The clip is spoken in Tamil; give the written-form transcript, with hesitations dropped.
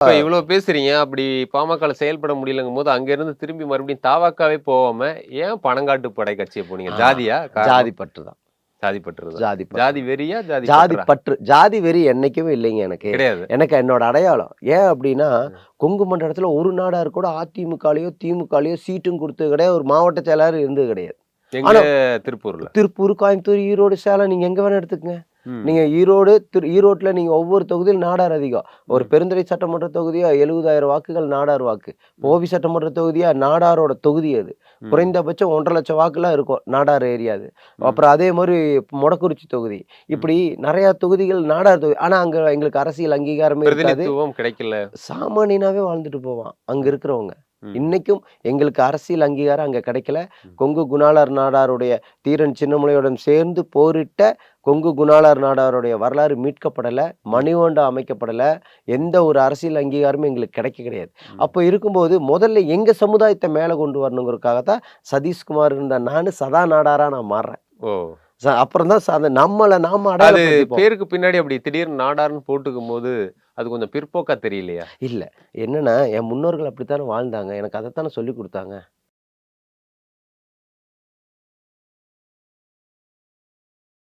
இப்ப இவ்ளோ பேசுறீங்க. அப்படி பாமகல செயல்பட முடியலங்கும்போது, அங்க இருந்து திரும்பி மறுபடியும் தாவாக்காவே போவாம, ஏன் பனங்காட்டு படை கட்சிய போனீங்க? ஆ ஜாதியா காரணம்? ஜாதி பற்று தான். ஜாதி பற்று தான். ஜாதி பற்று ஜாதி தான். வெறியா? ஜாதி ஜாதி பற்றா? பற்று. ஜாதி வெறி என்னைக்குமே இல்லைங்க எனக்கு. கிடையாது. எனக்கு என்னோட அடையாளம். ஏன் அப்டின்னா, ம். கொங்கு மண்டலத்தில ஒரு நாடார் கூட அதிமுகலயோ, திமுகலயோ சீட்டும் குடுத்தது கிடையாது. ஒரு மாவட்ட செயலாளர் இருந்தது கிடையாது. எங்க? ஆனா திருப்பூர்ல. திருப்பூர், கோயம்புத்தூர், ஈரோடு, சேலம் நீங்க எங்க வேணா எடுத்துக்கங்க. நீங்க ம். ஈரோட்ல நீங்க ஒவ்வொரு தொகுதியிலும் நாடார் அதிகம். ஒரு ம். பெருந்துறை சட்டமன்ற தொகுதியா 70,000 வாக்குகள் நாடார் வாக்கு. ம். ஓபி சட்டமன்ற தொகுதியா நாடாரோட தொகுதி அது. ம். குறைந்தபட்சம் 1,50,000 வாக்குலாம் இருக்கும். நாடார் ஏரியா அது. ம். அப்புறம் அதே மாரி மொடக்குறிச்சி தொகுதி. ம். இப்படி நெறைய தொகுதிகள் நாடார் தொகுதி. ஆனா அங்க எங்களுக்கு அரசியல் அங்கீகாரமே இருக்காது. பிரதிநிதித்துவம் கிடைக்கல. சாமானியனாவே வாழ்ந்துட்டு போவான். அங்க ம். இருக்கிறவங்க. ம். இன்னைக்கும் எங்களுக்கு அரசியல் அங்கீகாரம் அங்க கிடைக்கல. ம். கொங்கு குணாளர் நாடாருடைய தீரன் சின்னமலையுடன் சேர்ந்து போரிட்ட கொங்கு குணாளர் நாடாருடைய வரலாறு மீட்கப்படல. ம். மணிமண்டபம் அமைக்கப்படல. எந்த ஒரு அரசியல் அங்கீகாரமும் எங்களுக்கு கிடைக்க கிடையாது. ம். அப்ப இருக்கும்போது முதல்ல எங்க சமுதாயத்த மேல கொண்டு வரணுங்கிறதுக்காக தான் சதீஷ்குமார் இருந்த நானு சதா நாடாரா நான் மாறுறேன். ஓ! அப்புறம் தான் அந்த நம்மள நாம அது அடையாளப்படுத்திப்போம். பேருக்கு பின்னாடி அப்படி திடீர்னு நாடார்ன்னு போட்டுக்கும்போது, அது கொஞ்சம் பிற்போக்கா தெரியலையா? இல்ல. என்னன்னா, என் முன்னோர்கள் அப்படித்தானே வாழ்ந்தாங்க. எனக்கு அதத்தானே சொல்லிக் குடுத்தாங்க.